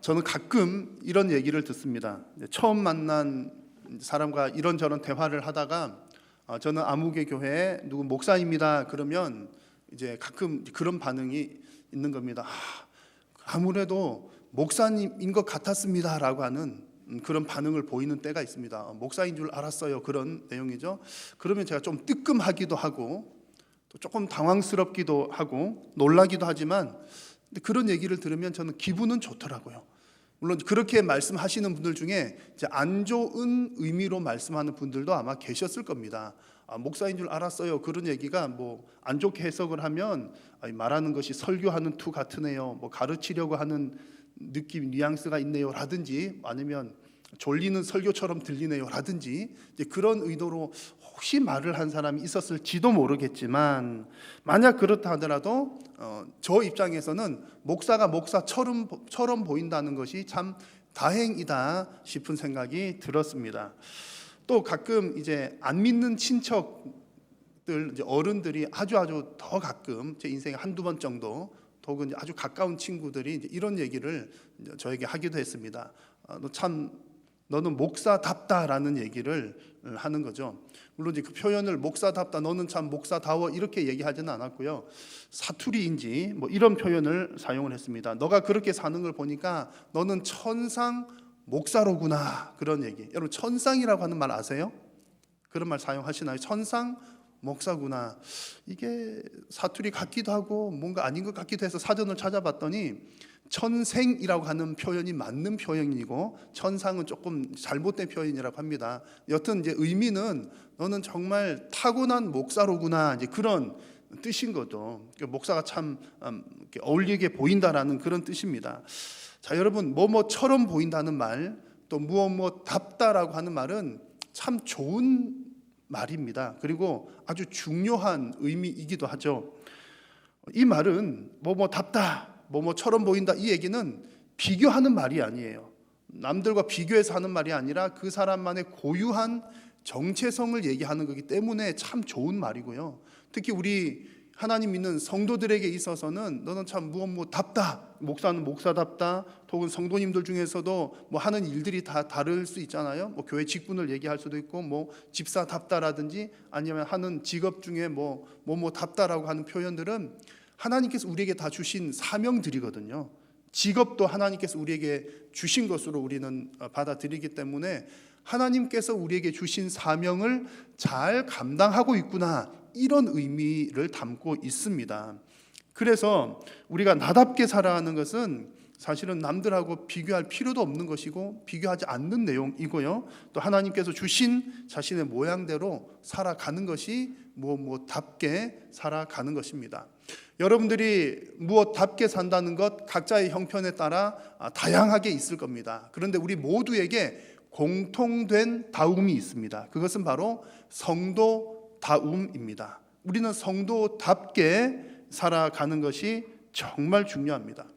저는 가끔 이런 얘기를 듣습니다. 처음 만난 사람과 이런저런 대화를 하다가 저는 아무개 교회에 누구 목사입니다. 그러면 이제 가끔 그런 반응이 있는 겁니다. 아무래도 목사님인 것 같았습니다라고 하는 그런 반응을 보이는 때가 있습니다. 목사인 줄 알았어요. 그런 내용이죠. 그러면 제가 좀 뜨끔하기도 하고 또 조금 당황스럽기도 하고 놀라기도 하지만 근데 그런 얘기를 들으면 저는 기분은 좋더라고요. 물론 그렇게 말씀하시는 분들 중에 이제 안 좋은 의미로 말씀하는 분들도 아마 계셨을 겁니다. 목사인 줄 알았어요. 그런 얘기가 뭐 안 좋게 해석을 하면 말하는 것이 설교하는 투 같으네요. 뭐 가르치려고 하는 느낌, 뉘앙스가 있네요. 라든지 아니면 졸리는 설교처럼 들리네요. 라든지 이제 그런 의도로 혹시 말을 한 사람이 있었을지도 모르겠지만 만약 그렇다 하더라도 저 입장에서는 목사가 목사처럼 보인다는 것이 참 다행이다 싶은 생각이 들었습니다. 또 가끔 이제 안 믿는 친척들, 이제 어른들이 아주 더 가끔 제 인생에 한두 번 정도 혹은 아주 가까운 친구들이 이제 이런 얘기를 저에게 하기도 했습니다. 너는 목사답다라는 얘기를 하는 거죠. 물론 이제 그 표현을 목사답다, 너는 참 목사다워 이렇게 얘기하지는 않았고요. 사투리인지 뭐 이런 표현을 사용을 했습니다. 너가 그렇게 사는 걸 보니까 너는 천상 목사로구나, 그런 얘기. 여러분 천상이라고 하는 말 아세요? 그런 말 사용하시나요? 천상 목사구나. 이게 사투리 같기도 하고 뭔가 아닌 것 같기도 해서 사전을 찾아봤더니 천생이라고 하는 표현이 맞는 표현이고 천상은 조금 잘못된 표현이라고 합니다. 여튼 이제 의미는 너는 정말 타고난 목사로구나, 이제 그런 뜻인 거죠. 목사가 참 어울리게 보인다라는 그런 뜻입니다. 자, 여러분 뭐뭐처럼 보인다는 말, 또 무엇답다라고 하는 말은 참 좋은 말입니다. 그리고 아주 중요한 의미이기도 하죠. 이 말은 뭐뭐답다, 뭐뭐처럼 보인다, 이 얘기는 비교하는 말이 아니에요. 남들과 비교해서 하는 말이 아니라 그 사람만의 고유한 정체성을 얘기하는 거기 때문에 참 좋은 말이고요. 특히 우리 하나님 믿는 성도들에게 있어서는 너는 참 무엇답다, 목사는 목사답다, 혹은 성도님들 중에서도 뭐 하는 일들이 다 다를 수 있잖아요. 뭐 교회 직분을 얘기할 수도 있고 뭐 집사답다라든지 아니면 하는 직업 중에 뭐답다라고 하는 표현들은 하나님께서 우리에게 다 주신 사명들이거든요. 직업도 하나님께서 우리에게 주신 것으로 우리는 받아들이기 때문에 하나님께서 우리에게 주신 사명을 잘 감당하고 있구나, 이런 의미를 담고 있습니다. 그래서 우리가 나답게 살아가는 것은 사실은 남들하고 비교할 필요도 없는 것이고 비교하지 않는 내용이고요. 또 하나님께서 주신 자신의 모양대로 살아가는 것이 무엇답게 살아가는 것입니다. 여러분들이 무엇답게 산다는 것 각자의 형편에 따라 다양하게 있을 겁니다. 그런데 우리 모두에게 공통된 다움이 있습니다. 그것은 바로 성도다움입니다. 우리는 성도답게 살아가는 것이 정말 중요합니다.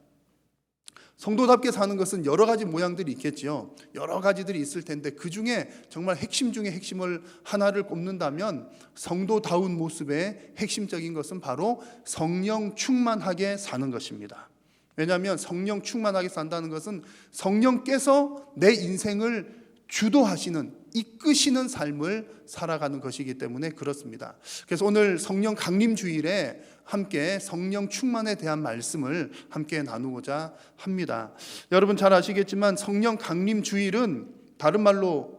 성도답게 사는 것은 여러 가지 모양들이 있겠지요. 여러 가지들이 있을 텐데 그 중에 정말 핵심 중에 핵심을 하나를 꼽는다면 성도다운 모습의 핵심적인 것은 바로 성령 충만하게 사는 것입니다. 왜냐하면 성령 충만하게 산다는 것은 성령께서 내 인생을 주도하시는, 이끄시는 삶을 살아가는 것이기 때문에 그렇습니다. 그래서 오늘 성령 강림 주일에 함께 성령 충만에 대한 말씀을 함께 나누고자 합니다. 여러분 잘 아시겠지만 성령 강림 주일은 다른 말로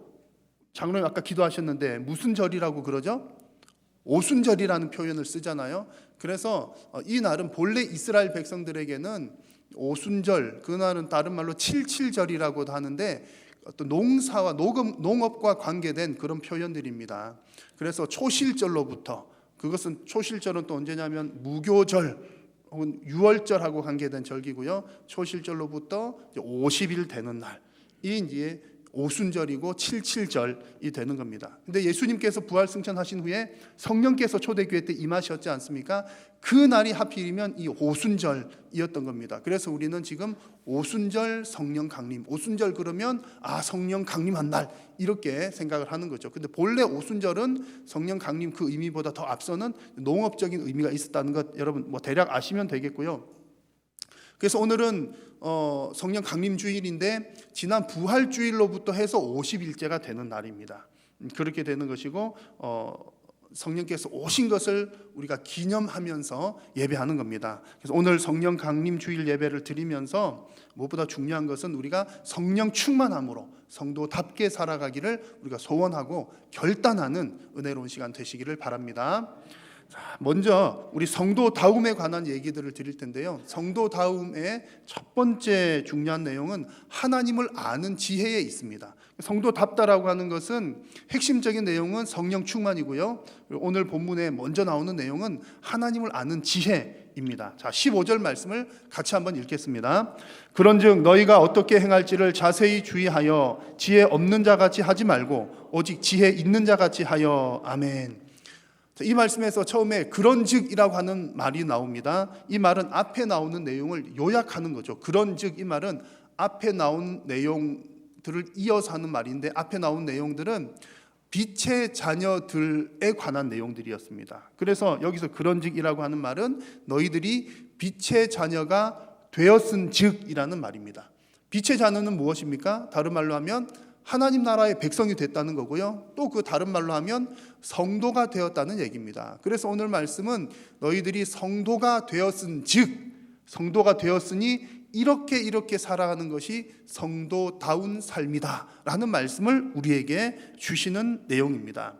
장로님 아까 기도하셨는데 무슨 절이라고 그러죠? 오순절이라는 표현을 쓰잖아요. 그래서 이 날은 본래 이스라엘 백성들에게는 오순절, 그날은 다른 말로 칠칠절이라고도 하는데 어떤 농사와 농업과 관계된 그런 표현들입니다. 그래서 초실절로부터, 그것은 초실절은 또 언제냐면 무교절 혹은 유월절하고 관계된 절기고요. 초실절로부터 50일 되는 날, 이 이제 오순절이고 칠칠절이 되는 겁니다. 근데 예수님께서 부활 승천하신 후에 성령께서 초대교회 때 임하셨지 않습니까? 그 날이 하필이면 이 오순절이었던 겁니다. 그래서 우리는 지금 오순절 성령 강림, 오순절 그러면 성령 강림한 날, 이렇게 생각을 하는 거죠. 근데 본래 오순절은 성령 강림 그 의미보다 더 앞서는 농업적인 의미가 있었다는 것 여러분 대략 아시면 되겠고요. 그래서 오늘은 성령 강림주일인데 지난 부활주일로부터 해서 50일째가 되는 날입니다. 그렇게 되는 것이고 성령께서 오신 것을 우리가 기념하면서 예배하는 겁니다. 그래서 오늘 성령 강림 주일 예배를 드리면서 무엇보다 중요한 것은 우리가 성령 충만함으로 성도답게 살아가기를 우리가 소원하고 결단하는 은혜로운 시간 되시기를 바랍니다. 자, 먼저 우리 성도다움에 관한 얘기들을 드릴 텐데요. 성도다움의 첫 번째 중요한 내용은 하나님을 아는 지혜에 있습니다. 성도답다라고 하는 것은 핵심적인 내용은 성령 충만이고요. 오늘 본문에 먼저 나오는 내용은 하나님을 아는 지혜입니다. 자, 15절 말씀을 같이 한번 읽겠습니다. 그런즉 너희가 어떻게 행할지를 자세히 주의하여 지혜 없는 자 같이 하지 말고 오직 지혜 있는 자 같이 하여. 아멘. 이 말씀에서 처음에 그런즉이라고 하는 말이 나옵니다. 이 말은 앞에 나오는 내용을 요약하는 거죠. 그런즉 이 말은 앞에 나온 내용들을 이어서 하는 말인데 앞에 나온 내용들은 빛의 자녀들에 관한 내용들이었습니다. 그래서 여기서 그런즉이라고 하는 말은 너희들이 빛의 자녀가 되었은즉이라는 말입니다. 빛의 자녀는 무엇입니까? 다른 말로 하면 하나님 나라의 백성이 됐다는 거고요. 또 그 다른 말로 하면 성도가 되었다는 얘기입니다. 그래서 오늘 말씀은 너희들이 성도가 되었은즉, 성도가 되었으니 이렇게 살아가는 것이 성도다운 삶이다 라는 말씀을 우리에게 주시는 내용입니다.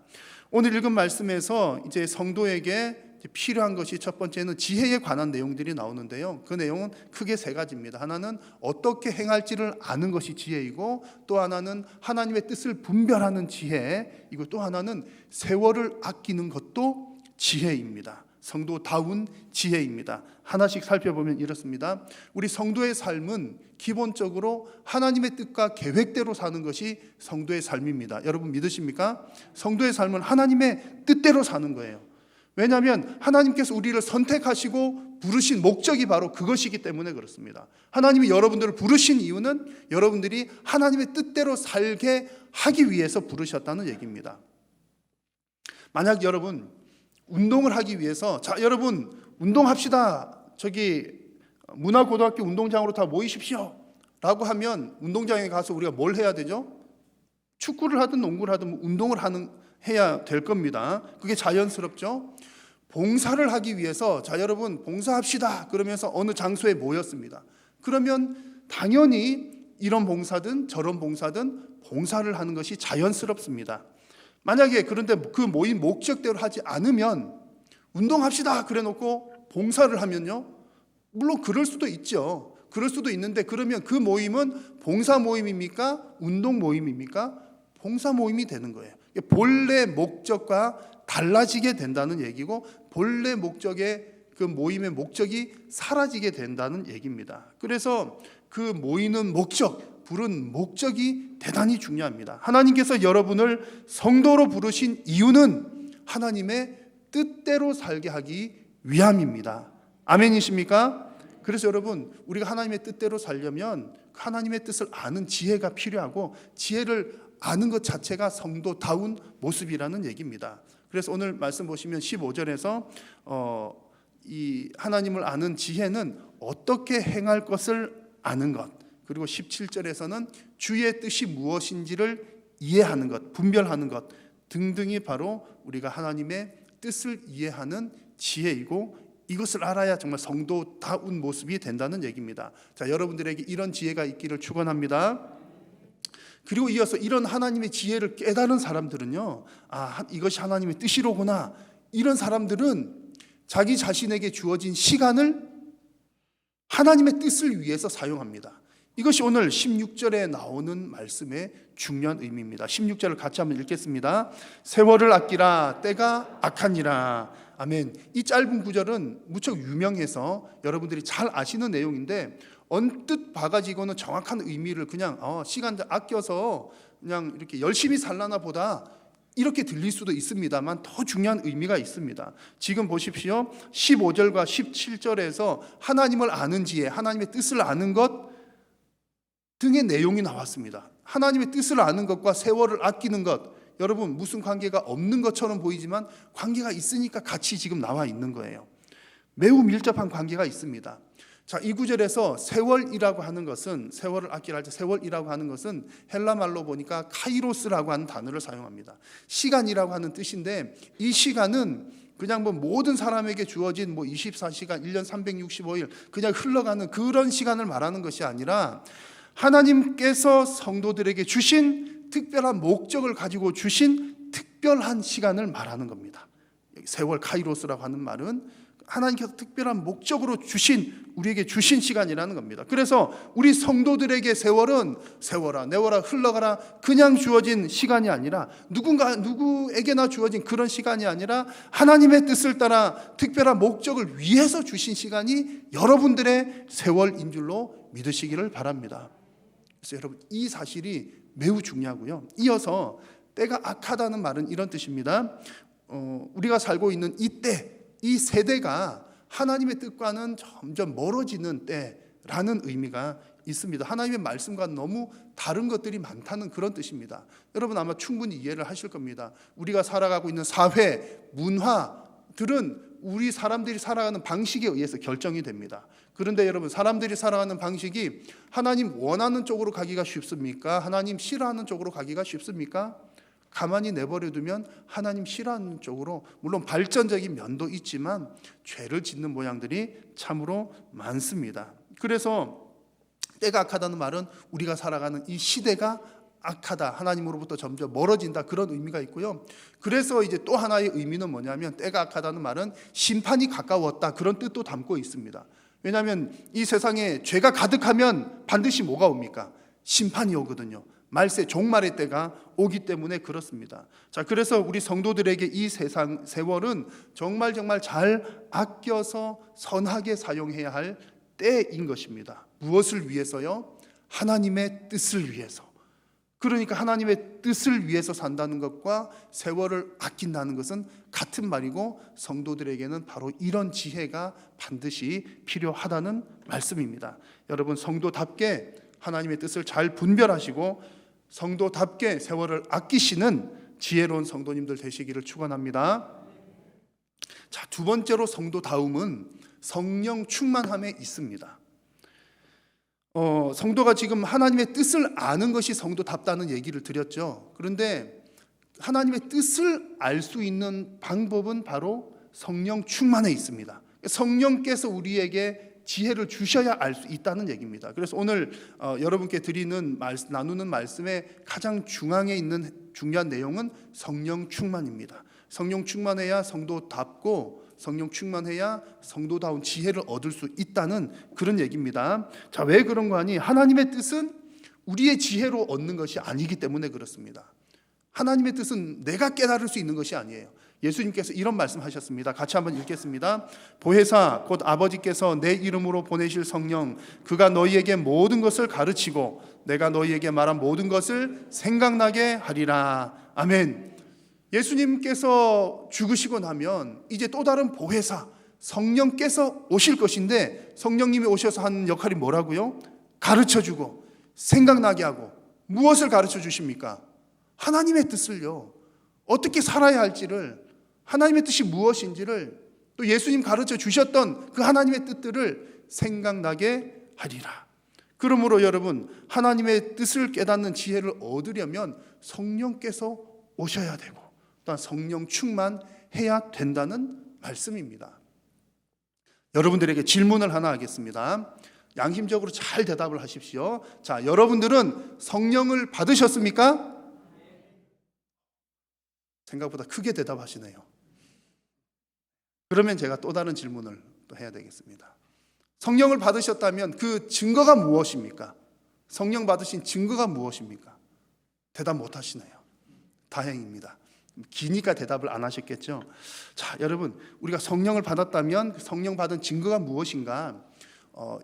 오늘 읽은 말씀에서 이제 성도에게 필요한 것이 첫 번째는 지혜에 관한 내용들이 나오는데요. 그 내용은 크게 세 가지입니다. 하나는 어떻게 행할지를 아는 것이 지혜이고, 또 하나는 하나님의 뜻을 분별하는 지혜이고, 또 하나는 세월을 아끼는 것도 지혜입니다. 성도다운 지혜입니다. 하나씩 살펴보면 이렇습니다. 우리 성도의 삶은 기본적으로 하나님의 뜻과 계획대로 사는 것이 성도의 삶입니다. 여러분 믿으십니까? 성도의 삶은 하나님의 뜻대로 사는 거예요. 왜냐하면 하나님께서 우리를 선택하시고 부르신 목적이 바로 그것이기 때문에 그렇습니다. 하나님이 여러분들을 부르신 이유는 여러분들이 하나님의 뜻대로 살게 하기 위해서 부르셨다는 얘기입니다. 만약 여러분 운동을 하기 위해서 자 여러분 운동합시다. 저기 문화고등학교 운동장으로 다 모이십시오 라고 하면 운동장에 가서 우리가 뭘 해야 되죠? 축구를 하든 농구를 하든 운동을 해야 될 겁니다. 그게 자연스럽죠. 봉사를 하기 위해서 자 여러분 봉사합시다 그러면서 어느 장소에 모였습니다. 그러면 당연히 이런 봉사든 저런 봉사든 봉사를 하는 것이 자연스럽습니다. 만약에 그런데 그 모임 목적대로 하지 않으면 운동합시다 그래 놓고 봉사를 하면요, 물론 그럴 수도 있죠. 그럴 수도 있는데 그러면 그 모임은 봉사 모임입니까? 운동 모임입니까? 봉사 모임이 되는 거예요. 본래 목적과 달라지게 된다는 얘기고, 본래 목적의 그 모임의 목적이 사라지게 된다는 얘기입니다. 그래서 그 모이는 목적, 부른 목적이 대단히 중요합니다. 하나님께서 여러분을 성도로 부르신 이유는 하나님의 뜻대로 살게 하기 위함입니다. 아멘이십니까? 그래서 여러분 우리가 하나님의 뜻대로 살려면 하나님의 뜻을 아는 지혜가 필요하고, 지혜를 아는 것 자체가 성도다운 모습이라는 얘기입니다. 그래서 오늘 말씀 보시면 15절에서 이 하나님을 아는 지혜는 어떻게 행할 것을 아는 것, 그리고 17절에서는 주의 뜻이 무엇인지를 이해하는 것, 분별하는 것 등등이 바로 우리가 하나님의 뜻을 이해하는 지혜이고, 이것을 알아야 정말 성도다운 모습이 된다는 얘기입니다. 자, 여러분들에게 이런 지혜가 있기를 축원합니다. 그리고 이어서 이런 하나님의 지혜를 깨달은 사람들은요, 아, 이것이 하나님의 뜻이로구나. 이런 사람들은 자기 자신에게 주어진 시간을 하나님의 뜻을 위해서 사용합니다. 이것이 오늘 16절에 나오는 말씀의 중요한 의미입니다. 16절을 같이 한번 읽겠습니다. 세월을 아끼라 때가 악하니라. 아멘. 이 짧은 구절은 무척 유명해서 여러분들이 잘 아시는 내용인데, 언뜻 봐가지고는 정확한 의미를 그냥 시간들 아껴서 그냥 이렇게 열심히 살라나 보다 이렇게 들릴 수도 있습니다만 더 중요한 의미가 있습니다. 지금 보십시오. 15절과 17절에서 하나님을 아는 지혜, 하나님의 뜻을 아는 것 등의 내용이 나왔습니다. 하나님의 뜻을 아는 것과 세월을 아끼는 것, 여러분 무슨 관계가 없는 것처럼 보이지만 관계가 있으니까 같이 지금 나와 있는 거예요. 매우 밀접한 관계가 있습니다. 자, 이 구절에서 세월이라고 하는 것은, 세월을 아끼라 할 때 세월이라고 하는 것은 헬라 말로 보니까 카이로스라고 하는 단어를 사용합니다. 시간이라고 하는 뜻인데, 이 시간은 그냥 뭐 모든 사람에게 주어진 뭐 24시간, 1년 365일 그냥 흘러가는 그런 시간을 말하는 것이 아니라 하나님께서 성도들에게 주신 특별한 목적을 가지고 주신 특별한 시간을 말하는 겁니다. 세월 카이로스라고 하는 말은 하나님께서 특별한 목적으로 우리에게 주신 시간이라는 겁니다. 그래서 우리 성도들에게 세월은 세월아 내월아 흘러가라 그냥 주어진 시간이 아니라 누구에게나 주어진 그런 시간이 아니라 하나님의 뜻을 따라 특별한 목적을 위해서 주신 시간이 여러분들의 세월인 줄로 믿으시기를 바랍니다. 그래서 여러분, 이 사실이 매우 중요하고요. 이어서 때가 악하다는 말은 이런 뜻입니다. 우리가 살고 있는 이때, 이 세대가 하나님의 뜻과는 점점 멀어지는 때라는 의미가 있습니다. 하나님의 말씀과 너무 다른 것들이 많다는 그런 뜻입니다. 여러분 아마 충분히 이해를 하실 겁니다. 우리가 살아가고 있는 사회, 문화들은 우리 사람들이 살아가는 방식에 의해서 결정이 됩니다. 그런데 여러분, 사람들이 살아가는 방식이 하나님 원하는 쪽으로 가기가 쉽습니까? 하나님 싫어하는 쪽으로 가기가 쉽습니까? 가만히 내버려두면 하나님 싫어하는 쪽으로, 물론 발전적인 면도 있지만 죄를 짓는 모양들이 참으로 많습니다. 그래서 때가 악하다는 말은 우리가 살아가는 이 시대가 악하다, 하나님으로부터 점점 멀어진다, 그런 의미가 있고요. 그래서 이제 또 하나의 의미는 뭐냐면, 때가 악하다는 말은 심판이 가까웠다, 그런 뜻도 담고 있습니다. 왜냐하면 이 세상에 죄가 가득하면 반드시 뭐가 옵니까? 심판이 오거든요. 말세 종말의 때가 오기 때문에 그렇습니다. 자, 그래서 우리 성도들에게 이 세월은 정말 잘 아껴서 선하게 사용해야 할 때인 것입니다. 무엇을 위해서요? 하나님의 뜻을 위해서. 그러니까 하나님의 뜻을 위해서 산다는 것과 세월을 아낀다는 것은 같은 말이고, 성도들에게는 바로 이런 지혜가 반드시 필요하다는 말씀입니다. 여러분, 성도답게 하나님의 뜻을 잘 분별하시고 성도답게 세월을 아끼시는 지혜로운 성도님들 되시기를 축원합니다. 자, 두 번째로 성도다움은 성령 충만함에 있습니다. 성도가 지금 하나님의 뜻을 아는 것이 성도답다는 얘기를 드렸죠. 그런데 하나님의 뜻을 알 수 있는 방법은 바로 성령 충만에 있습니다. 성령께서 우리에게 지혜를 주셔야 알 수 있다는 얘기입니다. 그래서 오늘 여러분께 나누는 말씀의 가장 중앙에 있는 중요한 내용은 성령 충만입니다. 성령 충만해야 성도답고, 성령 충만해야 성도다운 지혜를 얻을 수 있다는 그런 얘기입니다. 자, 왜 그런 거 아니? 하나님의 뜻은 우리의 지혜로 얻는 것이 아니기 때문에 그렇습니다. 하나님의 뜻은 내가 깨달을 수 있는 것이 아니에요. 예수님께서 이런 말씀하셨습니다. 같이 한번 읽겠습니다. 보혜사 곧 아버지께서 내 이름으로 보내실 성령, 그가 너희에게 모든 것을 가르치고 내가 너희에게 말한 모든 것을 생각나게 하리라. 아멘. 예수님께서 죽으시고 나면 이제 또 다른 보혜사 성령께서 오실 것인데, 성령님이 오셔서 하는 역할이 뭐라고요? 가르쳐주고 생각나게 하고. 무엇을 가르쳐 주십니까? 하나님의 뜻을요. 어떻게 살아야 할지를, 하나님의 뜻이 무엇인지를, 또 예수님 가르쳐 주셨던 그 하나님의 뜻들을 생각나게 하리라. 그러므로 여러분, 하나님의 뜻을 깨닫는 지혜를 얻으려면 성령께서 오셔야 되고, 또한 성령 충만해야 된다는 말씀입니다. 여러분들에게 질문을 하나 하겠습니다. 양심적으로 잘 대답을 하십시오. 자, 여러분들은 성령을 받으셨습니까? 생각보다 크게 대답하시네요. 그러면 제가 또 다른 질문을 또 해야 되겠습니다. 성령을 받으셨다면 그 증거가 무엇입니까? 성령 받으신 증거가 무엇입니까? 대답 못 하시네요. 다행입니다. 기니까 대답을 안 하셨겠죠. 자, 여러분, 우리가 성령을 받았다면 그 성령 받은 증거가 무엇인가?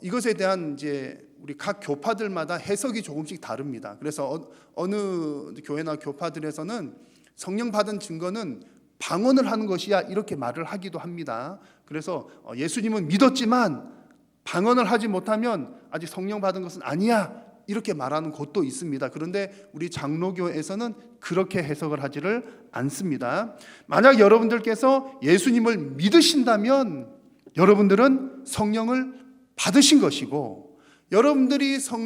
이것에 대한 이제 우리 각 교파들마다 해석이 조금씩 다릅니다. 그래서 어느 교회나 교파들에서는 성령 받은 증거는 방언을 하는 것이야, 이렇게 말을 하기도 합니다. 그래서 예수님은 믿었지만 방언을 하지 못하면 아직 성령 받은 것은 아니야, 이렇게 말하는 곳도 있습니다. 그런데 우리 장로교에서는 그렇게 해석을 하지를 않습니다. 만약 여러분들께서 예수님을 믿으신다면 여러분들은 성령을 받으신 것이고, 여러분들께서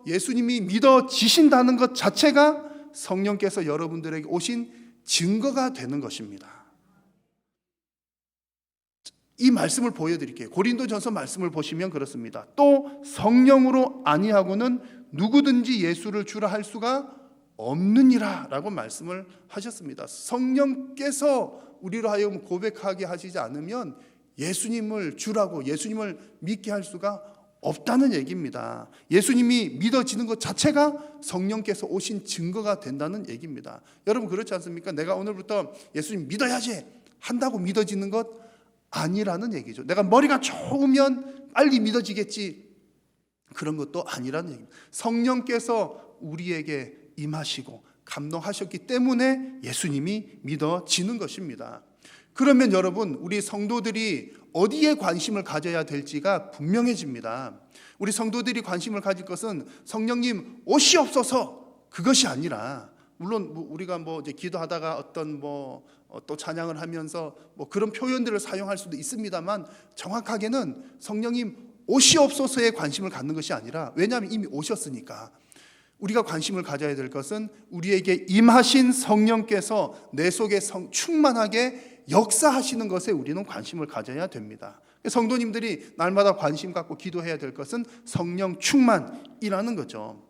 예수님이 믿어지신다는 것 자체가 성령께서 여러분들에게 오신 증거가 되는 것입니다. 이 말씀을 보여드릴게요. 고린도전서 말씀을 보시면 그렇습니다. 또 성령으로 아니하고는 누구든지 예수를 주라 할 수가 없느니라 라고 말씀을 하셨습니다. 성령께서 우리로 하여금 고백하게 하시지 않으면 예수님을 주라고, 예수님을 믿게 할 수가 없다는 얘기입니다. 예수님이 믿어지는 것 자체가 성령께서 오신 증거가 된다는 얘기입니다. 여러분 그렇지 않습니까? 내가 오늘부터 예수님 믿어야지 한다고 믿어지는 것 아니라는 얘기죠. 내가 머리가 좋으면 빨리 믿어지겠지, 그런 것도 아니라는 얘기입니다. 성령께서 우리에게 임하시고 감동하셨기 때문에 예수님이 믿어지는 것입니다. 그러면 여러분, 우리 성도들이 어디에 관심을 가져야 될지가 분명해집니다. 우리 성도들이 관심을 가질 것은 성령님 오시옵소서 그것이 아니라, 물론 우리가 이제 기도하다가 어떤 또 찬양을 하면서 그런 표현들을 사용할 수도 있습니다만, 정확하게는 성령님 오시옵소서에 관심을 갖는 것이 아니라, 왜냐하면 이미 오셨으니까, 우리가 관심을 가져야 될 것은 우리에게 임하신 성령께서 내 속에 충만하게 역사하시는 것에 우리는 관심을 가져야 됩니다. 성도님들이 날마다 관심 갖고 기도해야 될 것은 성령 충만이라는 거죠.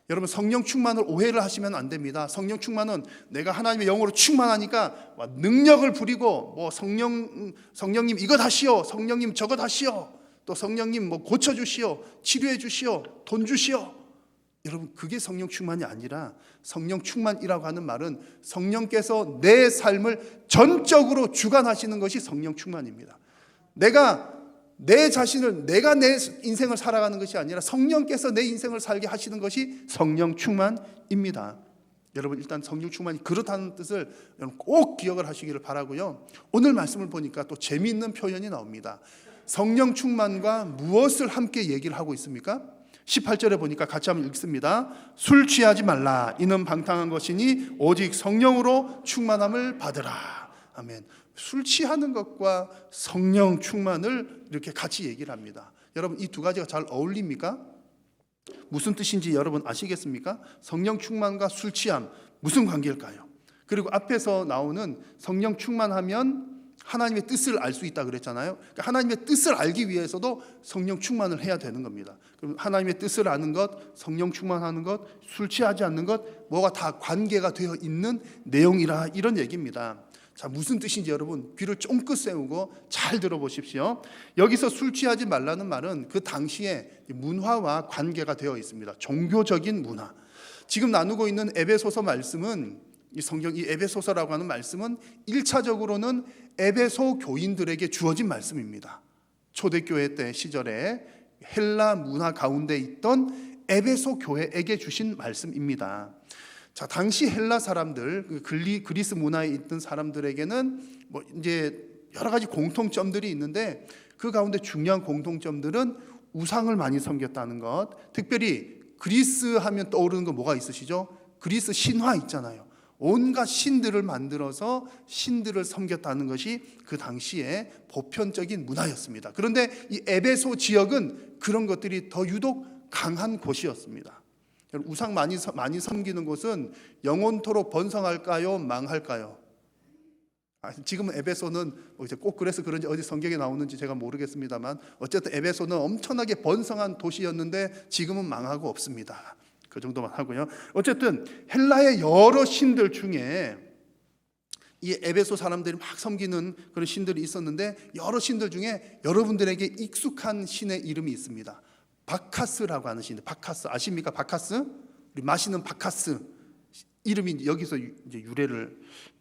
여러분, 성령 충만을 오해를 하시면 안 됩니다. 성령 충만은 내가 하나님의 영으로 충만하니까 능력을 부리고 성령님 이것 하시오, 성령님 저것 하시오, 또 성령님 고쳐주시오, 치료해 주시오, 돈 주시오. 여러분, 그게 성령 충만이 아니라, 성령 충만이라고 하는 말은 성령께서 내 삶을 전적으로 주관하시는 것이 성령 충만입니다. 내가 내 인생을 살아가는 것이 아니라 성령께서 내 인생을 살게 하시는 것이 성령 충만입니다. 여러분, 일단 성령 충만이 그렇다는 뜻을 여러분 꼭 기억을 하시기를 바라고요. 오늘 말씀을 보니까 또 재미있는 표현이 나옵니다. 성령 충만과 무엇을 함께 얘기를 하고 있습니까? 18절에 보니까 같이 한번 읽습니다. 술 취하지 말라. 이는 방탕한 것이니 오직 성령으로 충만함을 받으라. 아멘. 술 취하는 것과 성령 충만을 이렇게 같이 얘기를 합니다. 여러분, 이 두 가지가 잘 어울립니까? 무슨 뜻인지 여러분 아시겠습니까? 성령 충만과 술 취함, 무슨 관계일까요? 그리고 앞에서 나오는 성령 충만하면 하나님의 뜻을 알 수 있다 그랬잖아요. 그러니까 하나님의 뜻을 알기 위해서도 성령 충만을 해야 되는 겁니다. 그럼 하나님의 뜻을 아는 것, 성령 충만하는 것, 술 취하지 않는 것, 뭐가 다 관계가 되어 있는 내용이라, 이런 얘기입니다. 자, 무슨 뜻인지 여러분 귀를 쫑긋 세우고 잘 들어보십시오. 여기서 술 취하지 말라는 말은 그 당시의 문화와 관계가 되어 있습니다. 종교적인 문화. 지금 나누고 있는 에베소서 말씀은, 이 에베소서라고 하는 말씀은 1차적으로는 에베소 교인들에게 주어진 말씀입니다. 초대교회 때 시절에 헬라 문화 가운데 있던 에베소 교회에게 주신 말씀입니다. 자, 당시 헬라 사람들, 그리스 문화에 있던 사람들에게는 이제 여러 가지 공통점들이 있는데, 그 가운데 중요한 공통점들은 우상을 많이 섬겼다는 것. 특별히 그리스 하면 떠오르는 거 뭐가 있으시죠? 그리스 신화 있잖아요. 온갖 신들을 만들어서 신들을 섬겼다는 것이 그 당시에 보편적인 문화였습니다. 그런데 이 에베소 지역은 그런 것들이 더 유독 강한 곳이었습니다. 우상 많이 섬기는 곳은 영원토록 번성할까요? 망할까요? 지금은 에베소는 이제 꼭 그래서 그런지 어디 성경에 나오는지 제가 모르겠습니다만, 어쨌든 에베소는 엄청나게 번성한 도시였는데 지금은 망하고 없습니다. 그 정도만 하고요. 어쨌든 헬라의 여러 신들 중에 이 에베소 사람들이 막 섬기는 그런 신들이 있었는데, 여러 신들 중에 여러분들에게 익숙한 신의 이름이 있습니다. 바카스라고 하는 신. 바카스 아십니까? 바카스? 우리 마시는 바카스 이름이 여기서 이제 유래를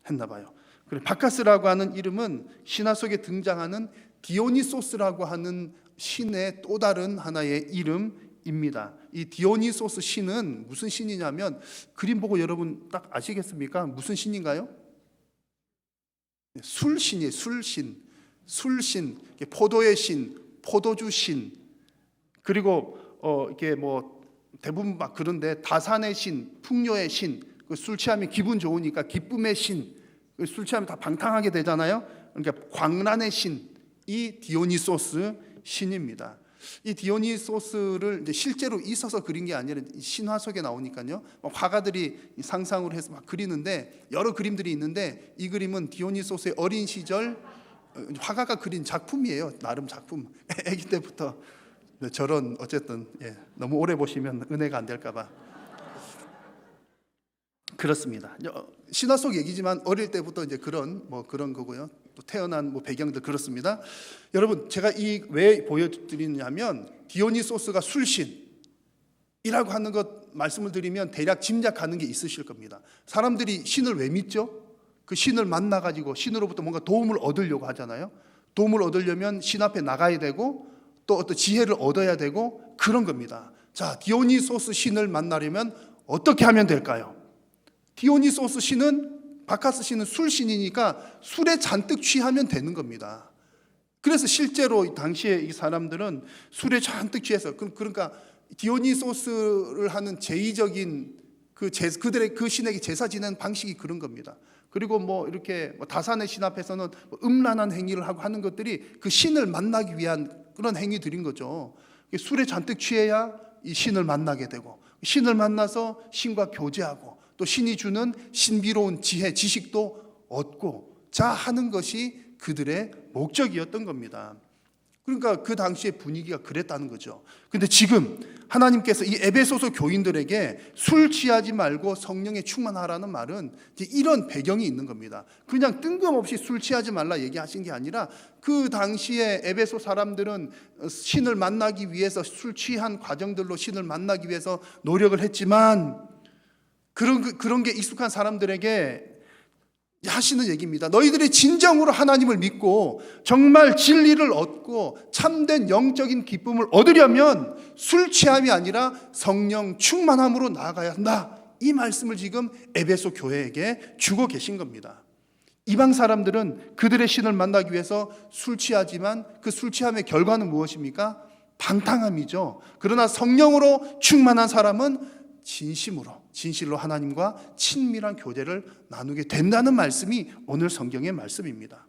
했나 봐요. 그래, 바카스라고 하는 이름은 신화 속에 등장하는 디오니소스라고 하는 신의 또 다른 하나의 이름입니다. 이 디오니소스 신은 무슨 신이냐면, 그림 보고 여러분 딱 아시겠습니까? 무슨 신인가요? 술신이에요. 술신. 포도의 신, 포도주 신. 그리고 이렇게 대부분 막 그런데 다산의 신, 풍요의 신. 술 취하면 기분 좋으니까 기쁨의 신. 술 취하면 다 방탕하게 되잖아요. 그러니까 광란의 신, 이 디오니소스 신입니다. 이 디오니소스를 이제 실제로 있어서 그린 게 아니라 신화 속에 나오니까요. 화가들이 상상으로 해서 막 그리는데 여러 그림들이 있는데 이 그림은 디오니소스의 어린 시절 화가가 그린 작품이에요. 나름 작품. 아기 때부터 저런 어쨌든 너무 오래 보시면 은혜가 안 될까 봐. 그렇습니다. 신화 속 얘기지만 어릴 때부터 이제 그런 거고요. 또 태어난 배경들 그렇습니다. 여러분 제가 이 왜 보여드리냐면 디오니소스가 술신이라고 하는 것 말씀을 드리면 대략 짐작하는 게 있으실 겁니다. 사람들이 신을 왜 믿죠? 그 신을 만나가지고 신으로부터 뭔가 도움을 얻으려고 하잖아요. 도움을 얻으려면 신 앞에 나가야 되고 또 어떤 지혜를 얻어야 되고 그런 겁니다. 자, 디오니소스 신을 만나려면 어떻게 하면 될까요? 디오니소스 신은 바카스 신은 술신이니까 술에 잔뜩 취하면 되는 겁니다. 그래서 실제로 당시에 이 사람들은 술에 잔뜩 취해서 그러니까 디오니소스를 하는 제의적인 그들의 그 신에게 제사 지내는 방식이 그런 겁니다. 그리고 이렇게 다산의 신 앞에서는 음란한 행위를 하고 하는 것들이 그 신을 만나기 위한 그런 행위들인 거죠. 술에 잔뜩 취해야 이 신을 만나게 되고 신을 만나서 신과 교제하고 또 신이 주는 신비로운 지혜, 지식도 얻고 자 하는 것이 그들의 목적이었던 겁니다. 그러니까 그 당시의 분위기가 그랬다는 거죠. 근데 지금 하나님께서 이 에베소서 교인들에게 술 취하지 말고 성령에 충만하라는 말은 이제 이런 배경이 있는 겁니다. 그냥 뜬금없이 술 취하지 말라 얘기하신 게 아니라 그 당시에 에베소 사람들은 신을 만나기 위해서 술 취한 과정들로 신을 만나기 위해서 노력을 했지만 그런 게 익숙한 사람들에게 하시는 얘기입니다. 너희들이 진정으로 하나님을 믿고 정말 진리를 얻고 참된 영적인 기쁨을 얻으려면 술 취함이 아니라 성령 충만함으로 나아가야 한다. 이 말씀을 지금 에베소 교회에게 주고 계신 겁니다. 이방 사람들은 그들의 신을 만나기 위해서 술 취하지만 그 술 취함의 결과는 무엇입니까? 방탕함이죠. 그러나 성령으로 충만한 사람은 진실로 하나님과 친밀한 교제를 나누게 된다는 말씀이 오늘 성경의 말씀입니다.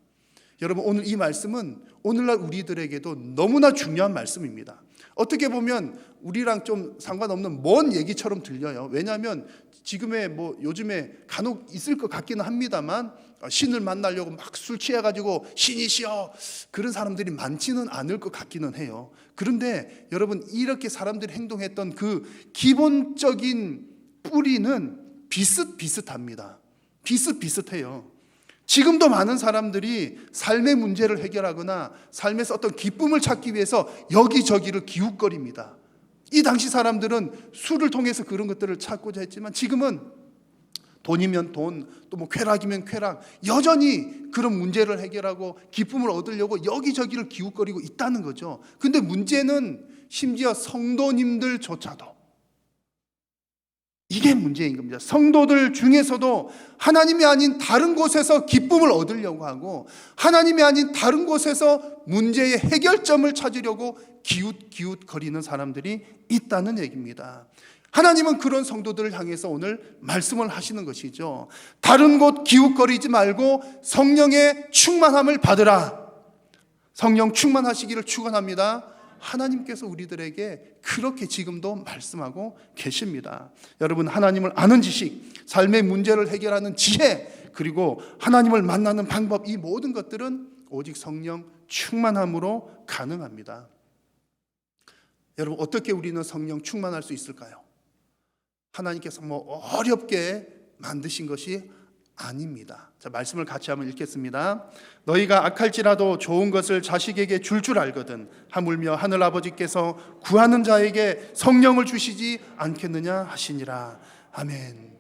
여러분 오늘 이 말씀은 오늘날 우리들에게도 너무나 중요한 말씀입니다. 어떻게 보면 우리랑 좀 상관없는 먼 얘기처럼 들려요. 왜냐하면 지금의 요즘에 간혹 있을 것 같기는 합니다만 신을 만나려고 막 술 취해가지고 신이시여 그런 사람들이 많지는 않을 것 같기는 해요. 그런데 여러분 이렇게 사람들이 행동했던 그 기본적인 뿌리는 비슷비슷합니다. 비슷비슷해요. 지금도 많은 사람들이 삶의 문제를 해결하거나 삶에서 어떤 기쁨을 찾기 위해서 여기저기를 기웃거립니다. 이 당시 사람들은 술을 통해서 그런 것들을 찾고자 했지만 지금은 돈이면 돈, 또 쾌락이면 쾌락, 여전히 그런 문제를 해결하고 기쁨을 얻으려고 여기저기를 기웃거리고 있다는 거죠. 근데 문제는 심지어 성도님들조차도 이게 문제인 겁니다. 성도들 중에서도 하나님이 아닌 다른 곳에서 기쁨을 얻으려고 하고 하나님이 아닌 다른 곳에서 문제의 해결점을 찾으려고 기웃거리는 사람들이 있다는 얘기입니다. 하나님은 그런 성도들을 향해서 오늘 말씀을 하시는 것이죠. 다른 곳 기웃거리지 말고 성령의 충만함을 받으라. 성령 충만하시기를 축원합니다. 하나님께서 우리들에게 그렇게 지금도 말씀하고 계십니다. 여러분 하나님을 아는 지식, 삶의 문제를 해결하는 지혜, 그리고 하나님을 만나는 방법, 이 모든 것들은 오직 성령 충만함으로 가능합니다. 여러분 어떻게 우리는 성령 충만할 수 있을까요? 하나님께서 어렵게 만드신 것이 아닙니다. 자, 말씀을 같이 한번 읽겠습니다. 너희가 악할지라도 좋은 것을 자식에게 줄 알거든 하물며 하늘 아버지께서 구하는 자에게 성령을 주시지 않겠느냐 하시니라. 아멘.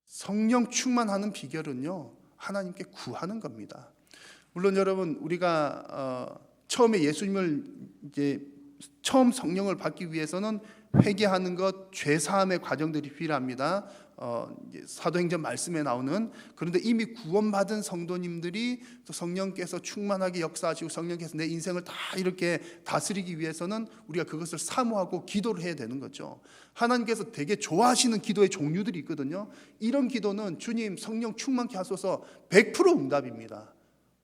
성령 충만하는 비결은요 하나님께 구하는 겁니다. 물론 여러분 우리가 처음에 예수님을 처음 성령을 받기 위해서는 회개하는 것, 죄 사함의 과정들이 필요합니다. 사도행전 말씀에 나오는. 그런데 이미 구원받은 성도님들이 또 성령께서 충만하게 역사하시고 성령께서 내 인생을 다 이렇게 다스리기 위해서는 우리가 그것을 사모하고 기도를 해야 되는 거죠. 하나님께서 되게 좋아하시는 기도의 종류들이 있거든요. 이런 기도는 주님 성령 충만케 하소서 100% 응답입니다.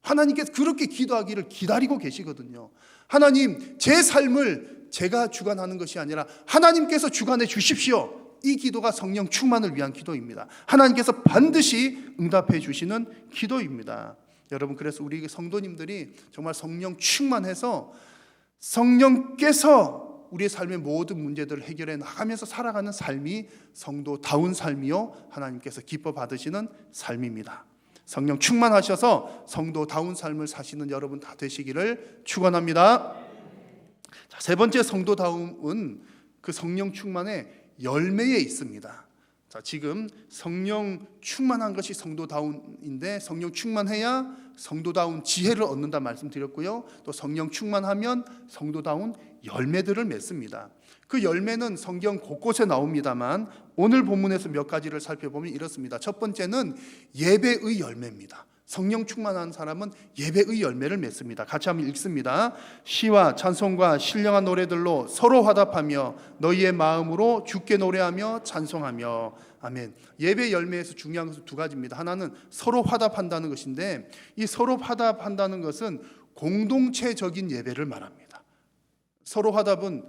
하나님께서 그렇게 기도하기를 기다리고 계시거든요. 하나님, 제 삶을 제가 주관하는 것이 아니라 하나님께서 주관해 주십시오. 이 기도가 성령 충만을 위한 기도입니다. 하나님께서 반드시 응답해 주시는 기도입니다. 여러분, 그래서 우리 성도님들이 정말 성령 충만해서 성령께서 우리의 삶의 모든 문제들을 해결해 나가면서 살아가는 삶이 성도다운 삶이요 하나님께서 기뻐 받으시는 삶입니다. 성령 충만하셔서 성도다운 삶을 사시는 여러분 다 되시기를 축원합니다. 자, 세 번째 성도다움은 그 성령 충만의 열매에 있습니다. 자, 지금 성령 충만한 것이 성도다운인데 성령 충만해야 성도다운 지혜를 얻는다 말씀드렸고요. 또 성령 충만하면 성도다운 열매들을 맺습니다. 그 열매는 성경 곳곳에 나옵니다만 오늘 본문에서 몇 가지를 살펴보면 이렇습니다. 첫 번째는 예배의 열매입니다. 성령 충만한 사람은 예배의 열매를 맺습니다. 같이 한번 읽습니다. 시와 찬송과 신령한 노래들로 서로 화답하며 너희의 마음으로 주께 노래하며 찬송하며. 아멘. 예배 열매에서 중요한 것은 두 가지입니다. 하나는 서로 화답한다는 것인데 이 서로 화답한다는 것은 공동체적인 예배를 말합니다. 서로 화답은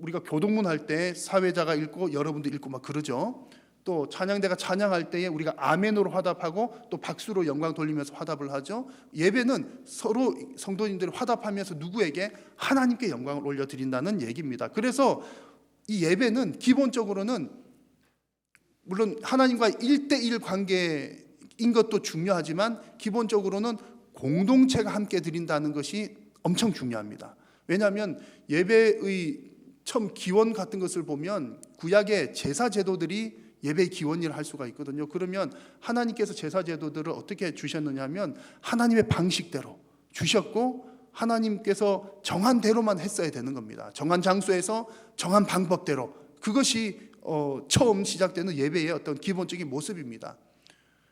우리가 교동문 할 때 사회자가 읽고 여러분도 읽고 막 그러죠. 또 찬양대가 찬양할 때에 우리가 아멘으로 화답하고 또 박수로 영광 돌리면서 화답을 하죠. 예배는 서로 성도님들이 화답하면서 누구에게? 하나님께 영광을 올려드린다는 얘기입니다. 그래서 이 예배는 기본적으로는 물론 하나님과 1대1 관계인 것도 중요하지만 기본적으로는 공동체가 함께 드린다는 것이 엄청 중요합니다. 왜냐하면 예배의 처음 기원 같은 것을 보면 구약의 제사 제도들이 예배의 기원일 할 수가 있거든요. 그러면 하나님께서 제사 제도들을 어떻게 주셨느냐 하면 하나님의 방식대로 주셨고 하나님께서 정한 대로만 했어야 되는 겁니다. 정한 장소에서 정한 방법대로. 그것이 처음 시작되는 예배의 어떤 기본적인 모습입니다.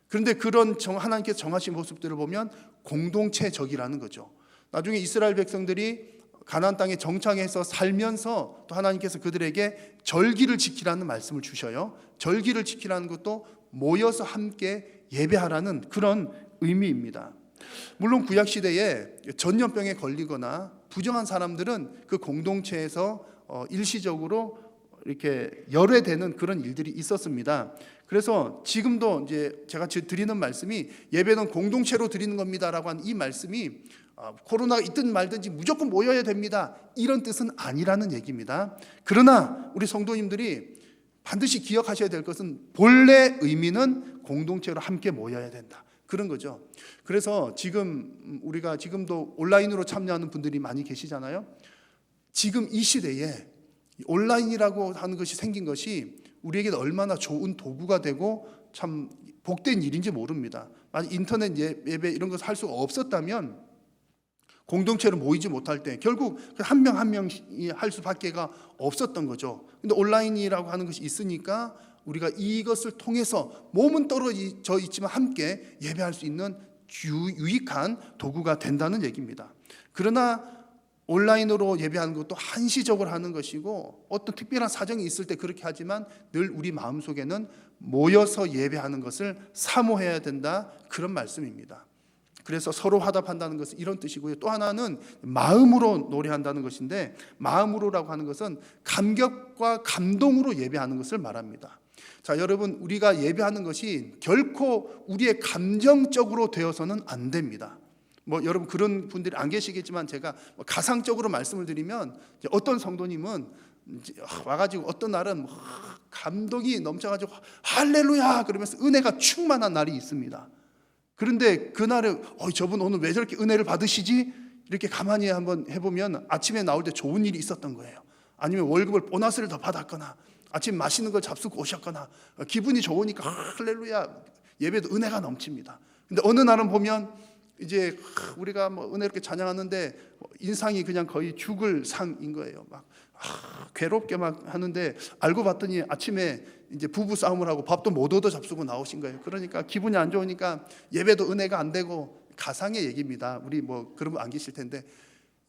그런데 그런 하나님께서 정하신 모습들을 보면 공동체적이라는 거죠. 나중에 이스라엘 백성들이 가나안 땅에 정착해서 살면서 또 하나님께서 그들에게 절기를 지키라는 말씀을 주셔요. 절기를 지키라는 것도 모여서 함께 예배하라는 그런 의미입니다. 물론 구약 시대에 전염병에 걸리거나 부정한 사람들은 그 공동체에서 일시적으로 이렇게 열외되는 그런 일들이 있었습니다. 그래서 지금도 이제 제가 드리는 말씀이 예배는 공동체로 드리는 겁니다라고 한 이 말씀이 코로나가 있든 말든지 무조건 모여야 됩니다 이런 뜻은 아니라는 얘기입니다. 그러나 우리 성도님들이 반드시 기억하셔야 될 것은 본래 의미는 공동체로 함께 모여야 된다 그런 거죠. 그래서 지금 우리가 지금도 온라인으로 참여하는 분들이 많이 계시잖아요. 지금 이 시대에 온라인이라고 하는 것이 생긴 것이 우리에게 얼마나 좋은 도구가 되고 참 복된 일인지 모릅니다. 만약 인터넷 예배 이런 것을 할 수가 없었다면 공동체로 모이지 못할 때 결국 한 명 한 명이 할 수밖에가 없었던 거죠. 근데 온라인이라고 하는 것이 있으니까 우리가 이것을 통해서 몸은 떨어져 있지만 함께 예배할 수 있는 유익한 도구가 된다는 얘기입니다. 그러나 온라인으로 예배하는 것도 한시적으로 하는 것이고 어떤 특별한 사정이 있을 때 그렇게 하지만 늘 우리 마음속에는 모여서 예배하는 것을 사모해야 된다 그런 말씀입니다. 그래서 서로 화답한다는 것은 이런 뜻이고요. 또 하나는 마음으로 노래한다는 것인데 마음으로라고 하는 것은 감격과 감동으로 예배하는 것을 말합니다. 자, 여러분 우리가 예배하는 것이 결코 우리의 감정적으로 되어서는 안 됩니다. 여러분 그런 분들이 안 계시겠지만 제가 가상적으로 말씀을 드리면 어떤 성도님은 와가지고 어떤 날은 감동이 넘쳐가지고 할렐루야 그러면서 은혜가 충만한 날이 있습니다. 그런데 그날에 저분 오늘 왜 저렇게 은혜를 받으시지? 이렇게 가만히 한번 해보면 아침에 나올 때 좋은 일이 있었던 거예요. 아니면 월급을 보너스를 더 받았거나 아침 맛있는 걸 잡수고 오셨거나 기분이 좋으니까 할렐루야 예배도 은혜가 넘칩니다. 근데 어느 날은 보면 이제 우리가 은혜롭게 찬양하는데 인상이 그냥 거의 죽을 상인 거예요. 막 괴롭게 막 하는데 알고 봤더니 아침에 이제 부부 싸움을 하고 밥도 못 얻어 잡수고 나오신 거예요. 그러니까 기분이 안 좋으니까 예배도 은혜가 안 되고 가상의 얘기입니다. 우리 그런 분 안 계실 텐데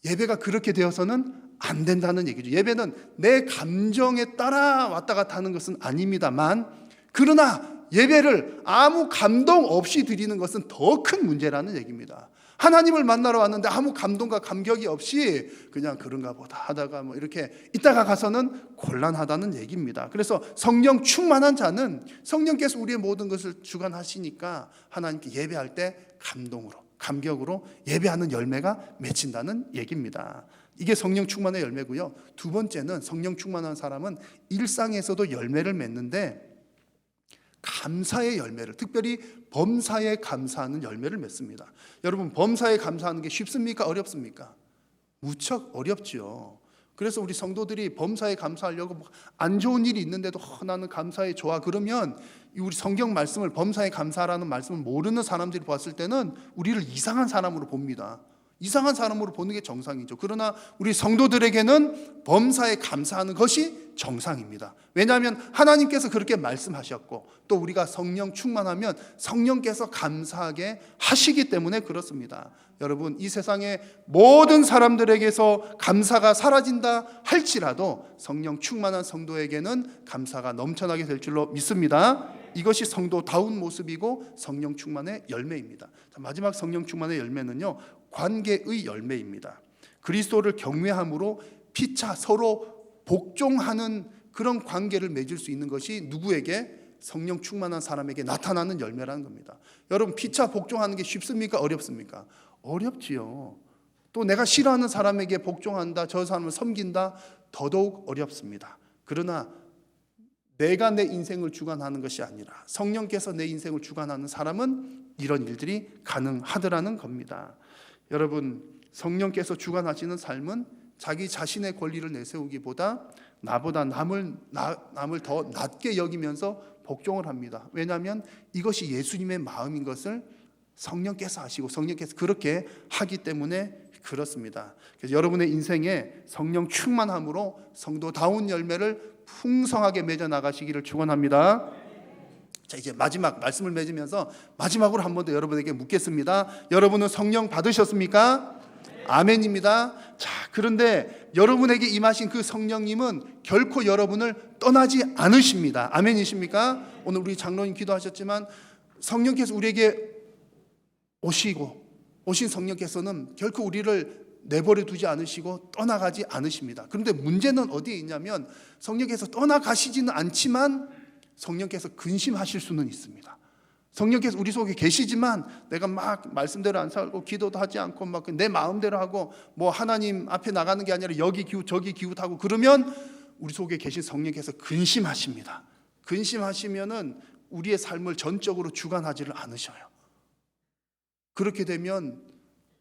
예배가 그렇게 되어서는 안 된다는 얘기죠. 예배는 내 감정에 따라 왔다 갔다 하는 것은 아닙니다만 그러나 예배를 아무 감동 없이 드리는 것은 더 큰 문제라는 얘기입니다. 하나님을 만나러 왔는데 아무 감동과 감격이 없이 그냥 그런가 보다 하다가 뭐 이렇게 있다가 가서는 곤란하다는 얘기입니다. 그래서 성령 충만한 자는 성령께서 우리의 모든 것을 주관하시니까 하나님께 예배할 때 감동으로, 감격으로 예배하는 열매가 맺힌다는 얘기입니다. 이게 성령 충만의 열매고요. 두 번째는 성령 충만한 사람은 일상에서도 열매를 맺는데 감사의 열매를, 특별히 범사에 감사하는 열매를 맺습니다. 여러분, 범사에 감사하는 게 쉽습니까? 어렵습니까? 무척 어렵죠. 그래서 우리 성도들이 범사에 감사하려고 안 좋은 일이 있는데도 나는 감사에 좋아 그러면 우리 성경 말씀을, 범사에 감사라는 말씀을 모르는 사람들이 봤을 때는 우리를 이상한 사람으로 봅니다. 이상한 사람으로 보는 게 정상이죠. 그러나 우리 성도들에게는 범사에 감사하는 것이 정상입니다. 왜냐하면 하나님께서 그렇게 말씀하셨고 또 우리가 성령 충만하면 성령께서 감사하게 하시기 때문에 그렇습니다. 여러분, 이 세상의 모든 사람들에게서 감사가 사라진다 할지라도 성령 충만한 성도에게는 감사가 넘쳐나게 될 줄로 믿습니다. 이것이 성도다운 모습이고 성령 충만의 열매입니다. 마지막 성령 충만의 열매는요, 관계의 열매입니다. 그리스도를 경외함으로 피차 서로 복종하는 그런 관계를 맺을 수 있는 것이 누구에게? 성령 충만한 사람에게 나타나는 열매라는 겁니다. 여러분, 피차 복종하는 게 쉽습니까? 어렵습니까? 어렵지요. 또 내가 싫어하는 사람에게 복종한다, 저 사람을 섬긴다, 더더욱 어렵습니다. 그러나 내가 내 인생을 주관하는 것이 아니라 성령께서 내 인생을 주관하는 사람은 이런 일들이 가능하더라는 겁니다. 여러분, 성령께서 주관하시는 삶은 자기 자신의 권리를 내세우기보다 나보다 남을 더 낮게 여기면서 복종을 합니다. 왜냐하면 이것이 예수님의 마음인 것을 성령께서 하시고 성령께서 그렇게 하기 때문에 그렇습니다. 그래서 여러분의 인생에 성령 충만함으로 성도다운 열매를 풍성하게 맺어 나가시기를 축원합니다. 자, 이제 마지막 말씀을 맺으면서 마지막으로 한 번 더 여러분에게 묻겠습니다. 여러분은 성령 받으셨습니까? 아멘입니다. 자, 그런데 여러분에게 임하신 그 성령님은 결코 여러분을 떠나지 않으십니다. 아멘이십니까? 오늘 우리 장로님 기도하셨지만 성령께서 우리에게 오신 성령께서는 결코 우리를 내버려 두지 않으시고 떠나가지 않으십니다. 그런데 문제는 어디에 있냐면 성령께서 떠나가시지는 않지만 성령께서 근심하실 수는 있습니다. 성령께서 우리 속에 계시지만 내가 막 말씀대로 안 살고 기도도 하지 않고 막 내 마음대로 하고 뭐 하나님 앞에 나가는 게 아니라 여기 기웃 저기 기웃하고 그러면 우리 속에 계신 성령께서 근심하십니다. 근심하시면은 우리의 삶을 전적으로 주관하지를 않으셔요. 그렇게 되면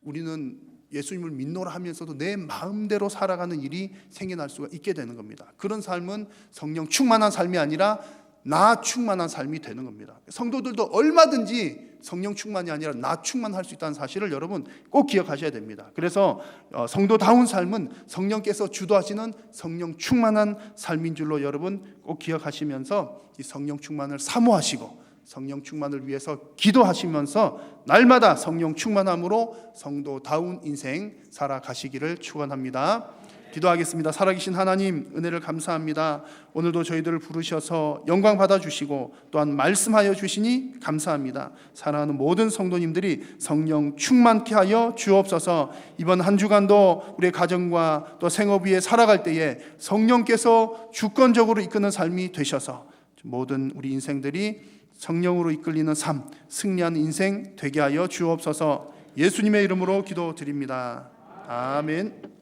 우리는 예수님을 믿노라 하면서도 내 마음대로 살아가는 일이 생겨날 수가 있게 되는 겁니다. 그런 삶은 성령 충만한 삶이 아니라 나 충만한 삶이 되는 겁니다. 성도들도 얼마든지 성령 충만이 아니라 나 충만할 수 있다는 사실을 여러분 꼭 기억하셔야 됩니다. 그래서 성도다운 삶은 성령께서 주도하시는 성령 충만한 삶인 줄로 여러분 꼭 기억하시면서 이 성령 충만을 사모하시고 성령 충만을 위해서 기도하시면서 날마다 성령 충만함으로 성도다운 인생 살아가시기를 축원합니다. 기도하겠습니다. 살아계신 하나님, 은혜를 감사합니다. 오늘도 저희들을 부르셔서 영광 받아주시고 또한 말씀하여 주시니 감사합니다. 사랑하는 모든 성도님들이 성령 충만케 하여 주옵소서. 이번 한 주간도 우리의 가정과 또 생업 위에 살아갈 때에 성령께서 주권적으로 이끄는 삶이 되셔서 모든 우리 인생들이 성령으로 이끌리는 삶, 승리하는 인생 되게 하여 주옵소서. 예수님의 이름으로 기도드립니다. 아멘.